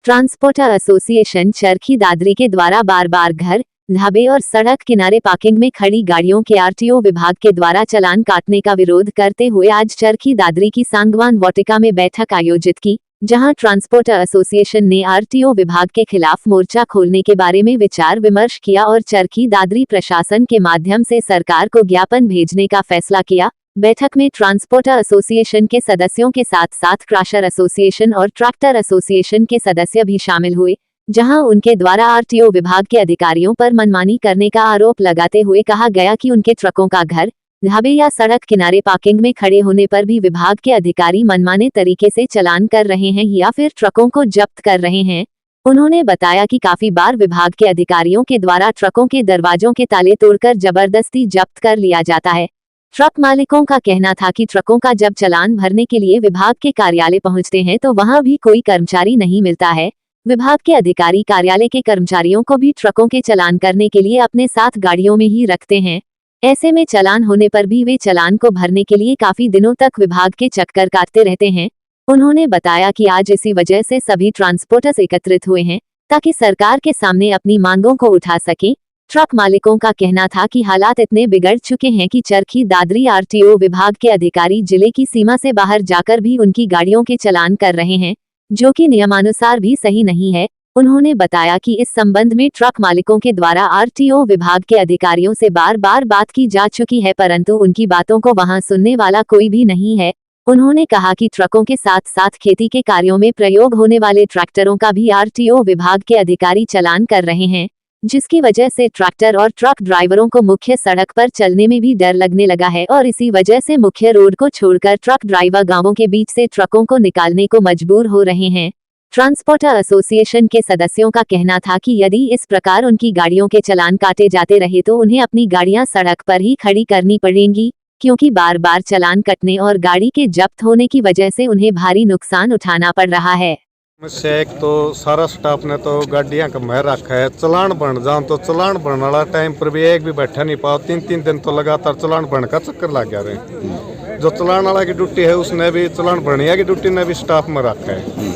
Transporter association Charkhi Dadri के द्वारा बार बार घर, ढाबे और सड़क किनारे पार्किंग में खड़ी गाड़ियों के आरटीओ विभाग के द्वारा चालान काटने का विरोध करते हुए आज चरखी दादरी की सांगवान वाटिका में बैठक आयोजित की, जहां ट्रांसपोर्टर एसोसिएशन ने आरटीओ विभाग के खिलाफ मोर्चा खोलने के बारे में विचार विमर्श किया और चरखी दादरी प्रशासन के माध्यम से सरकार को ज्ञापन भेजने का फैसला किया। बैठक में ट्रांसपोर्टर एसोसिएशन के सदस्यों के साथ साथ क्रशर एसोसिएशन और ट्रैक्टर एसोसिएशन के सदस्य भी शामिल हुए, जहां उनके द्वारा आरटीओ विभाग के अधिकारियों पर मनमानी करने का आरोप लगाते हुए कहा गया कि उनके ट्रकों का घर, ढाबे या सड़क किनारे पार्किंग में खड़े होने पर भी विभाग के अधिकारी मनमाने तरीके से चालान कर रहे हैं या फिर ट्रकों को जब्त कर रहे हैं। उन्होंने बताया कि काफी बार विभाग के अधिकारियों के द्वारा ट्रकों के दरवाजों के ताले तोड़कर जबरदस्ती जब्त कर लिया जाता है। ट्रक मालिकों का कहना था कि ट्रकों का जब चालान भरने के लिए विभाग के कार्यालय पहुंचते हैं तो वहां भी कोई कर्मचारी नहीं मिलता है। विभाग के अधिकारी कार्यालय के कर्मचारियों को भी ट्रकों के चालान करने के लिए अपने साथ गाड़ियों में ही रखते हैं। ऐसे में चालान होने पर भी वे चालान को भरने के लिए काफी दिनों तक विभाग के चक्कर काटते रहते हैं। उन्होंने बताया कि आज इसी वजह से सभी ट्रांसपोर्टर्स एकत्रित हुए हैं ताकि सरकार के सामने अपनी मांगों को उठा सके। ट्रक मालिकों का कहना था कि हालात इतने बिगड़ चुके हैं कि चरखी दादरी आरटीओ विभाग के अधिकारी जिले की सीमा से बाहर जाकर भी उनकी गाड़ियों के चालान कर रहे हैं, जो कि नियमानुसार भी सही नहीं है। उन्होंने बताया कि इस संबंध में ट्रक मालिकों के द्वारा आरटीओ विभाग के अधिकारियों से बार बार बात की जा चुकी है, परंतु उनकी बातों को वहां सुनने वाला कोई भी नहीं है। उन्होंने कहा कि ट्रकों के साथ साथ खेती के कार्यों में प्रयोग होने वाले ट्रैक्टरों का भी आरटीओ विभाग के अधिकारी चालान कर रहे हैं, जिसकी वजह से ट्रैक्टर और ट्रक ड्राइवरों को मुख्य सड़क पर चलने में भी डर लगने लगा है और इसी वजह से मुख्य रोड को छोड़कर ट्रक ड्राइवर गांवों के बीच से ट्रकों को निकालने को मजबूर हो रहे हैं। ट्रांसपोर्टर एसोसिएशन के सदस्यों का कहना था कि यदि इस प्रकार उनकी गाड़ियों के चालान काटे जाते रहे तो उन्हें अपनी गाड़ियां सड़क पर ही खड़ी करनी पड़ेंगी, क्योंकि बार बार चालान कटने और गाड़ी के जब्त होने की वजह से उन्हें भारी नुकसान उठाना पड़ रहा है। एक तो सारा स्टाफ ने तो गाड़ियां का मह रखा है, चलान बन जाओ तो चलान बनने वाला टाइम पर भी एक भी बैठा नहीं पाओ। 3-3 दिन तो लगातार चलान बन का चक्कर लग गया रहे। जो चलान वाला की ड्यूटी है उसने भी चलान बढ़िया की ड्यूटी ने भी स्टाफ में रखा है।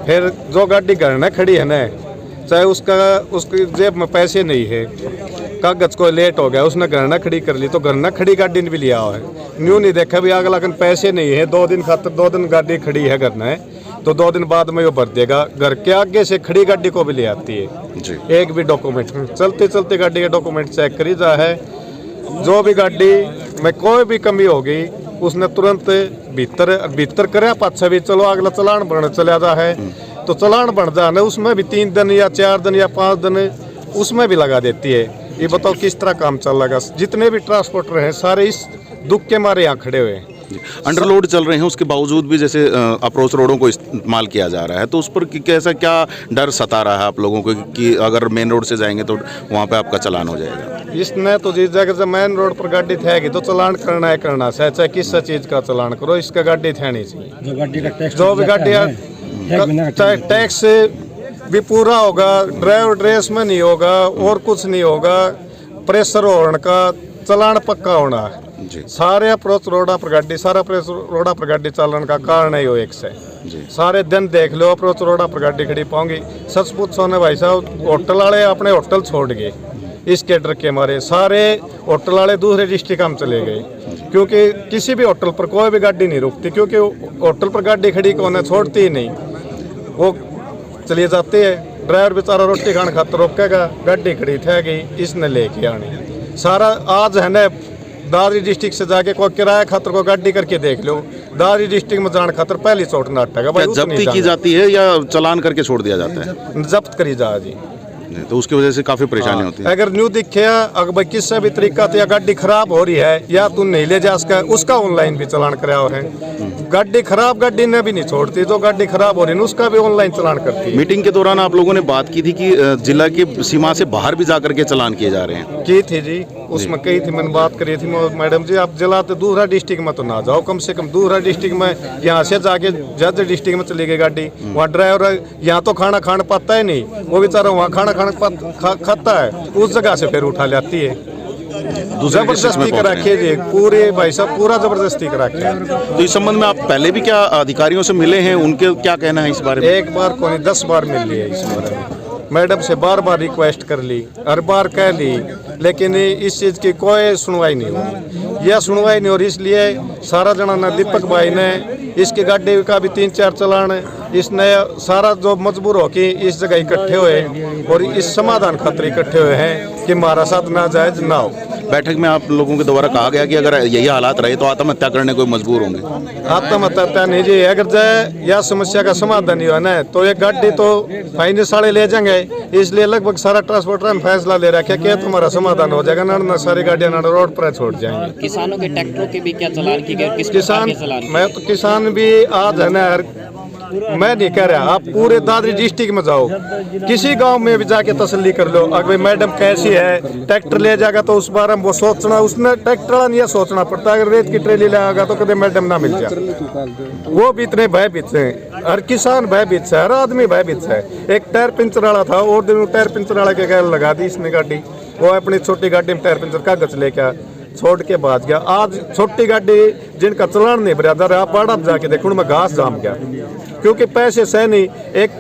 फिर जो गाड़ी घर न खड़ी है न, चाहे उसकी जेब में पैसे नहीं है, कागज को लेट हो गया, उसने घर न खड़ी कर ली तो घर न खड़ी गाड़ी ने भी लिया है। न्यू नहीं देखा भी अगला कन पैसे नहीं है, 2 दिन खातर 2 दिन गाड़ी खड़ी है घर न, तो 2 दिन बाद में वो भर देगा। घर के आगे से खड़ी गाड़ी को भी ले आती है जी। एक भी डॉक्यूमेंट चलते चलते गाड़ी के डॉक्यूमेंट चेक करी जा है। जो भी गाड़ी में कोई भी कमी होगी उसने तुरंत भीतर करे पाछा भी चलो अगला चलान बन चला जा है, तो चलान बन जा है उसमें भी 3 दिन या 4 दिन या 5 दिन उसमें भी लगा देती है। ये बताओ किस तरह काम चल रहा है। जितने भी ट्रांसपोर्टर हैं सारे इस दुख के मारे यहाँ खड़े हुए हैं। अंडरलोड चल रहे हैं, उसके बावजूद भी जैसे अप्रोच रोडों को इस्तेमाल किया जा रहा है, तो उस पर कैसा क्या डर सता रहा है आप लोगों को कि अगर मेन रोड से जाएंगे तो वहाँ पे आपका चालान हो जाएगा? इसने तो जिस जगह से मेन रोड पर गाड़ी थेगी तो चालान करना है, करना है, चाहे किस चीज का चालान करो, इसका गाड़ी थेनी चाहिए। जो भी गाड़ी चाहे टैक्स भी पूरा होगा, ड्राइवर ड्रेस में नहीं होगा और कुछ नहीं होगा, प्रेशर होने का चालान पक्का होना है। सारे अप्रोच रोडा पर गाड़ी, सारा अप्रोच रोडा पर गाड़ी चलन का कारण है यो एक से सारे दिन देख लो अप्रोच रोडा पर गाड़ी खड़ी पाऊंगी। सच पूछो ने भाई साहब, होटल वाले अपने होटल छोड़ गए इसके डर के मारे। सारे होटल वाले दूसरे डिस्ट्रिक्ट में चले गए, क्योंकि किसी भी होटल पर कोई भी गाड़ी नहीं रुकती, क्योंकि होटल पर गाड़ी खड़ी को उन्हें छोड़ती ही नहीं, वो चले जाते हैं। ड्राइवर बेचारा रोटी खाने खातर रोकेगा, गाड़ी खड़ी थी इसने लेके आनी। सारा आज है न दादरी डिस्ट्रिक्ट से जाके कोई किराया खातर को गाड़ी करके देख लो, दादरी डिस्ट्रिक्ट में जाने खातर पहली चोट नाटक है। जब्ती की जाती है या चालान करके छोड़ दिया जाता है? जब्त करी जा जी, तो उसकी वजह से काफी परेशानी होती है। अगर न्यू दिखे अगर भाई किसी भी तरीका से या गाड़ी खराब हो रही है या तू नहीं ले जा उसका ऑनलाइन भी चालान कराया है। गाड़ी खराब गाड़ी ने भी नहीं छोड़ती, जो गाड़ी खराब हो रही है उसका भी ऑनलाइन चालान करती है। मीटिंग के दौरान आप लोगों ने बात की थी कि जिला की सीमा से बाहर भी जाकर के चालान किए जा रहे हैं? की थी जी, उसमें कही थी, मैंने बात करी थी मैडम जी, आप जिला तो दूसरा डिस्ट्रिक्ट में तो ना जाओ, कम से कम दूसरा डिस्ट्रिक्ट में यहाँ से जाके जज डिस्ट्रिक्ट में चली गई गाड़ी। वहाँ ड्राइवर यहाँ तो खाना खाना पाता ही नहीं, वो बेचारा वहाँ खाना खाता है, उस जगह से फिर उठा लाती है। दूसरे डिस्ट्रिक्ट में जबरदस्ती पहुंच करा रहे हैं। के जी पूरे भाई साहब पूरा जबरदस्ती करा के। तो इस संबंध में आप पहले भी क्या अधिकारियों से मिले हैं, उनके क्या कहना है इस बारे में? एक बार को नहीं 10 बार मिल ली है इस बारे में। मैडम से बार बार रिक्वेस्ट कर ली, हर बार कह ली, लेकिन इस चीज़ की कोई सुनवाई नहीं हुई। यह सुनवाई नहीं हो रही, इसलिए सारा जना ना दीपक भाई ने इसकी गाड़ी का भी 3-4 चलान इसने सारा जो मजबूर हो कि इस जगह इकट्ठे हुए और इस समाधान खातिर इकट्ठे हुए हैं कि हमारा साथ नाजायज ना हो। बैठक में आप लोगों के द्वारा कहा गया कि अगर यही हालात रहे तो आत्महत्या करने को मजबूर होंगे। आत्महत्या नहीं जी, अगर जाए यह समस्या का समाधान नहीं हुआ ना तो ये गाड़ी तो फाइने साढ़े ले जाएंगे, इसलिए लगभग सारा ट्रांसपोर्टर ने फैसला ले रखा है कि तुम्हारा समाधान हो जाएगा ना सारी गाड़ियां ना रोड पर छोड़ जाएंगे। किसानों के ट्रैक्टरों के भी क्या चालान की गए? किस किसान, प्रकार के चालान? मैं तो किसान भी आज है ना, मैं नहीं कह रहा, आप पूरे दादरी डिस्ट्रिक्ट में जाओ, किसी गांव में भी जाके तसल्ली कर लो, अगर मैडम कैसी है, ट्रैक्टर ले जाएगा तो उस बारे में वो सोचना, उसने ट्रैक्टर वाला नहीं सोचना पड़ता, अगर रेत की ट्रेली लाएगा तो कभी मैडम ना मिल जाए। वो भी इतने भयभीत है, हर किसान भयभीत है, हर आदमी भयभीत है। एक टायर पंचर वाला था और दिन टायर पंचर वाला के गैर लगा दी इसने गाड़ी, वो अपनी छोटी गाड़ी में टायर पंचर कागज लेके छोड़ के भाग गया। आज छोटी गाड़ी जिनका चलान नहीं बराबर, आप बाड़ा जाके देखो उनमें घास जाम गया, क्योंकि पैसे से नहीं, एक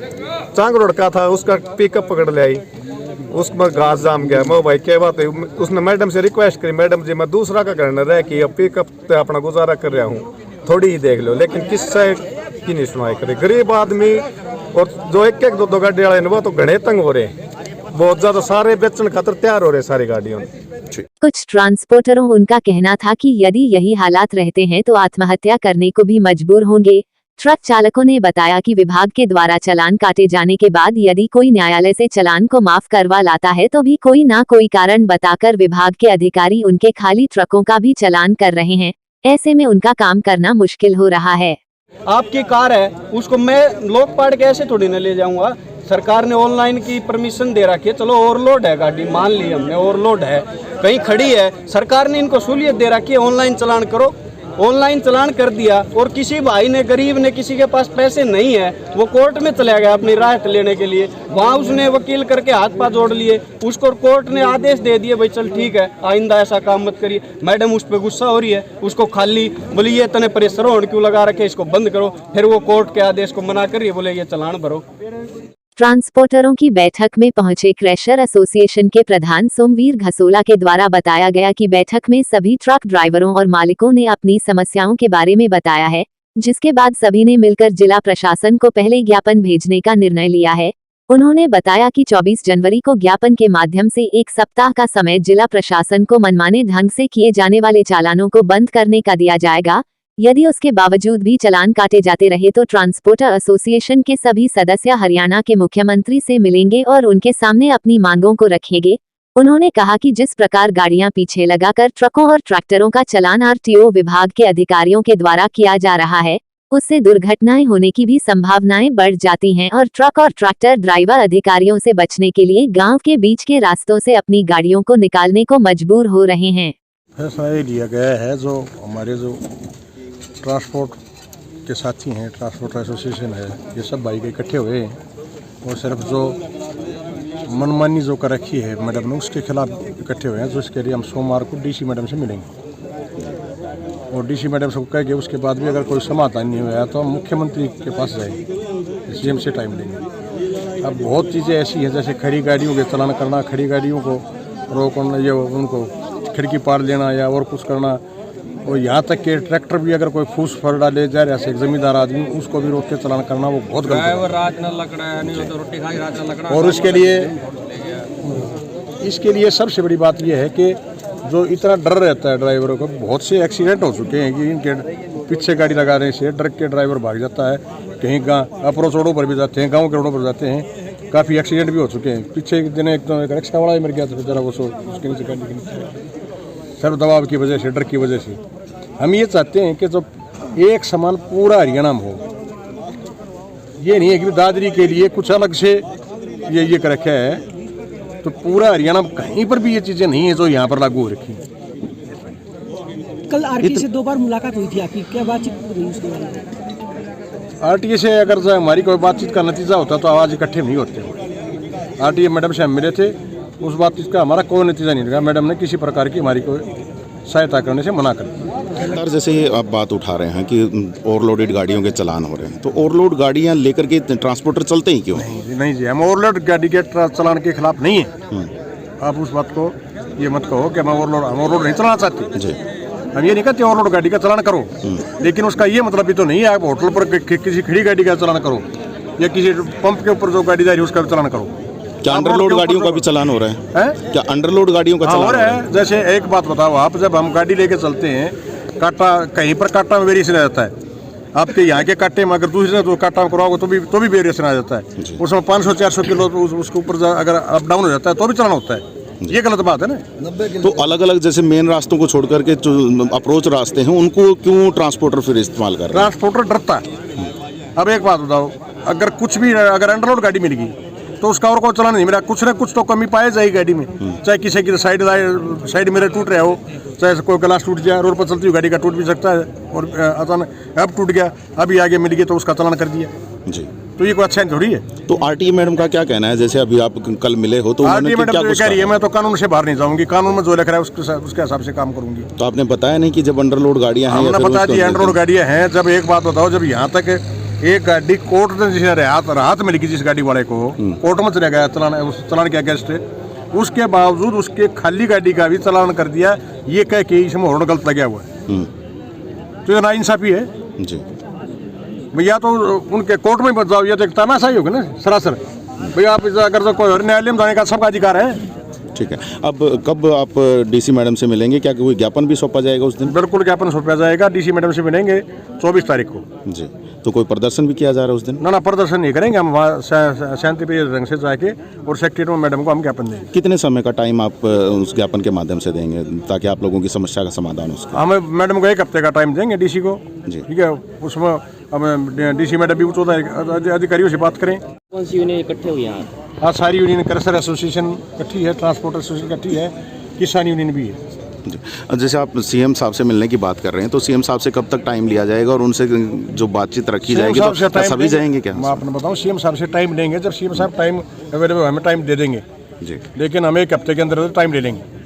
चांग रोड का था उसका पिकअप पकड़ ले आई, उसमें घास जाम गया। मैं भाई क्या बात है, उसने मैडम से रिक्वेस्ट करी, मैडम जी मैं दूसरा का घर न रह कि अब पिकअप पे अपना गुजारा कर रहा हूँ, थोड़ी ही देख लो, लेकिन किस साइड की नहीं सुनवाई करे। गरीब आदमी और जो एक एक दो गाड़ी वाले वो तो घने तंग हो रहे, बहुत ज्यादा, सारे बेचने खातर तैयार हो रहे सारी गाड़ियों। कुछ ट्रांसपोर्टरों उनका कहना था कि यदि यही हालात रहते हैं तो आत्महत्या करने को भी मजबूर होंगे। ट्रक चालकों ने बताया कि विभाग के द्वारा चालान काटे जाने के बाद यदि कोई न्यायालय से चालान को माफ करवा लाता है तो भी कोई ना कोई कारण बताकर विभाग के अधिकारी उनके खाली ट्रकों का भी चालान कर रहे हैं। ऐसे में उनका काम करना मुश्किल हो रहा है। आपकी कार है, उसको मैं लोकपाल के ऐसे थोड़ी ना ले जाऊंगा। सरकार ने ऑनलाइन की परमिशन दे रखी है, चलो ओवरलोड है गाड़ी, मान ली हमने ओवरलोड है, कहीं खड़ी है, सरकार ने इनको सहूलियत दे रखी है ऑनलाइन चालान करो। ऑनलाइन चालान कर दिया और किसी भाई ने, गरीब ने, किसी के पास पैसे नहीं है, वो कोर्ट में चला गया अपनी राहत लेने के लिए, वहाँ उसने वकील करके हाथ पाँव जोड़ लिए, उसको कोर्ट ने आदेश दे दिए भाई चल ठीक है आइंदा ऐसा काम मत करिए। मैडम उस पर गुस्सा हो रही है, उसको खाली बोली ये तने परिसर होने क्यों लगा रखे, इसको बंद करो, फिर वो कोर्ट के आदेश को मना कर रही है, बोले ये चालान भरो। ट्रांसपोर्टरों की बैठक में पहुंचे क्रैशर एसोसिएशन के प्रधान सोमवीर घसोला के द्वारा बताया गया कि बैठक में सभी ट्रक ड्राइवरों और मालिकों ने अपनी समस्याओं के बारे में बताया है, जिसके बाद सभी ने मिलकर जिला प्रशासन को पहले ज्ञापन भेजने का निर्णय लिया है। उन्होंने बताया कि 24 जनवरी को ज्ञापन के माध्यम से 1 सप्ताह का समय जिला प्रशासन को मनमाने ढंग से किए जाने वाले चालानों को बंद करने का दिया जाएगा। यदि उसके बावजूद भी चालान काटे जाते रहे तो ट्रांसपोर्टर एसोसिएशन के सभी सदस्य हरियाणा के मुख्यमंत्री से मिलेंगे और उनके सामने अपनी मांगों को रखेंगे। उन्होंने कहा कि जिस प्रकार गाड़ियां पीछे लगाकर ट्रकों और ट्रैक्टरों का चालान आरटीओ विभाग के अधिकारियों के द्वारा किया जा रहा है, उससे दुर्घटनाएं होने की भी संभावनाएं बढ़ जाती हैं और ट्रक और ट्रैक्टर ड्राइवर अधिकारियों से बचने के लिए गांव के बीच के रास्तों से अपनी गाड़ियों को निकालने को मजबूर हो रहे हैं। फैसला ये लिया गया है, जो हमारे जो ट्रांसपोर्ट के साथी हैं, ट्रांसपोर्ट एसोसिएशन है, ये सब भाई के इकट्ठे हुए हैं और सिर्फ जो मनमानी जो कर रखी है मैडम ने उसके खिलाफ इकट्ठे हुए हैं। जो इसके लिए हम सोमवार को डीसी मैडम से मिलेंगे और डीसी मैडम से कहेंगे, उसके बाद भी अगर कोई समाधान नहीं हुआ तो हम मुख्यमंत्री के पास जाएंगे, सीएम से टाइम लेंगे। अब बहुत चीज़ें ऐसी हैं जैसे खड़ी गाड़ियों के चालान करना, खड़ी गाड़ियों को रोकना, ये उनको खिड़की पार देना या और कुछ करना, और यहाँ तक कि ट्रैक्टर भी अगर कोई फूस फर डाले जा रहा है एक जमींदार आदमी, उसको भी रोक के चालान करना वो बहुत गलत है। और इसके लिए सबसे बड़ी बात यह है कि जो इतना डर रहता है ड्राइवरों को, बहुत से एक्सीडेंट हो चुके हैं कि इनके पीछे गाड़ी लगाने से डर के ड्राइवर भाग जाता है, कहीं अप्रोच रोडों पर भी जाते हैं, गाँव के रोडों पर जाते हैं, काफ़ी एक्सीडेंट भी हो चुके हैं। पीछे एक दिन एक रिक्शा वाला मर गया था जरा, वो उसके नीचे गाड़ी के नीचे सर्व दबाव की वजह से, डर की वजह से। हम ये चाहते हैं कि जो एक समान पूरा हरियाणा में हो, ये नहीं है कि दादरी के लिए कुछ अलग से ये कर रखा है, तो पूरा हरियाणा में कहीं पर भी ये चीज़ें नहीं है जो यहाँ पर लागू हो रखी। कल आरटीए से 2 बार मुलाकात हुई थी आपकी, क्या बातचीत हुई उसके बारे में? आरटीए से अगर हमारी कोई बातचीत का नतीजा होता तो आज इकट्ठे नहीं होते। आरटीए मैडम से हम मिले थे उस बात इसका हमारा कोई नतीजा नहीं लगा। मैडम ने किसी प्रकार की हमारी कोई सहायता करने से मना कर दिया। सर जैसे आप बात उठा रहे हैं कि ओवरलोडेड गाड़ियों के चालान हो रहे हैं, तो ओवरलोड गाड़ियां लेकर के ट्रांसपोर्टर चलते ही क्यों? नहीं जी, हम ओवरलोड गाड़ी के चालान के खिलाफ नहीं है। आप उस बात को ये मत कहो कि हम ओवरलोड नहीं चलाना चाहते जी। हम ये नहीं कहते ओवरलोड गाड़ी का चालान करो, लेकिन उसका ये मतलब भी तो नहीं है आप होटल पर किसी खड़ी गाड़ी का चालान करो या किसी पंप के ऊपर जो गाड़ी जा रही है उसका भी चालान करो। क्या अंडरलोड गाड़ियों का भी चालान हो रहा है? क्या अंडरलोड गाड़ियों का चालान हो रहा है? जैसे एक बात बताओ, आप जब हम गाड़ी लेके चलते हैं, काटा कहीं पर काटा में वेरिएशन आ जाता है। आपके यहाँ के काटे में अगर दूसरे तो काटा में करवाओगे तो भी वेरिएशन आ जाता है। उसमें 500-400 किलो उसके ऊपर अगर अप डाउन हो जाता है तो भी चालान होता है। ये गलत बात है ना। तो अलग अलग जैसे मेन रास्तों को छोड़ करके जो अप्रोच रास्ते हैं उनको क्यों ट्रांसपोर्टर फिर इस्तेमाल कर रहे हैं? ट्रांसपोर्टर डरता है। अब एक बात बताओ, अगर कुछ भी अगर अंडरलोड गाड़ी मिल गई तो उसका और कोई चलान नहीं मिला, कुछ ना कुछ तो कमी पाई जाएगी गाड़ी में। चाहे किसी की साइड मिरर टूट रहा हो, चाहे कोई ग्लास टूट जाए, रोड पर चलती हुई गाड़ी का टूट भी सकता है और अचानक अब टूट गया, अभी आगे मिल गया तो उसका चालान कर दिया जी। तो ये कोई अच्छा थोड़ी है। तो आरटीए मैडम का क्या कहना है? जैसे अभी आप कल मिले हो तो आरटीए मैडम तो कह रही है मैं तो कानून से बाहर नहीं जाऊंगी, कानून में जो लिख रहा है उसके हिसाब से काम करूंगी। तो आपने बताया नहीं कि जब अंडरलोड गाड़ियां हैं? हमने बताया जी अंडरलोड गाड़ियां हैं। जब एक बात बताओ, जब यहाँ तक एक गाड़ी कोर्ट में जिसे राहत मिली जिस गाड़ी वाले को कोर्ट में चला गया चलान के अगेंस्ट, उसके बावजूद उसके खाली गाड़ी का भी चालान कर दिया, ये कह के इसमें हॉर्न गलत लगा हुआ है। तो ये नाइंसाफी है जी। भैया। तो उनके कोर्ट में मत जाओ, या तो एक तानाशाही होगी ना सरासर। भैया आप अगर तो कोई न्यायालय में जाने का सबका अधिकार है। ठीक है, अब कब आप डीसी मैडम से मिलेंगे? क्या कोई ज्ञापन भी सौंपा जाएगा उस दिन? बिल्कुल ज्ञापन सौंपा जाएगा, डीसी मैडम से मिलेंगे 24 तारीख को जी। तो कोई प्रदर्शन भी किया जा रहा है उस दिन? ना प्रदर्शन नहीं करेंगे हम, वहाँ शांतिप्रिय ढंग से जाके और सेक्रेटरी में मैडम को हम ज्ञापन देंगे। कितने समय का टाइम आप उस ज्ञापन के माध्यम से देंगे ताकि आप लोगों की समस्या का समाधान हो सके? हम मैडम को 1 हफ्ते का टाइम देंगे डीसी को जी, ठीक है। उसमें अब डीसी मैडम भी उच्च अधिकारियों से बात करें। कौन सी यूनियन इकट्ठे हुई यहाँ? हाँ, सारी यूनियन, क्रशर एसोसिएशन इकट्ठी है, ट्रांसपोर्ट एसोसिएशन इकट्ठी है, किसान यूनियन भी है जी। जैसे आप सीएम साहब से मिलने की बात कर रहे हैं, तो सीएम साहब से कब तक टाइम लिया जाएगा और उनसे जो बातचीत रखी जाएगी तो सभी जाएंगे क्या? मैं आपने बताऊँ, सीएम साहब से टाइम लेंगे। जब सीएम साहब टाइम अवेलेबल हमें टाइम दे देंगे जी, लेकिन हम 1 हफ्ते के अंदर टाइम ले लेंगे।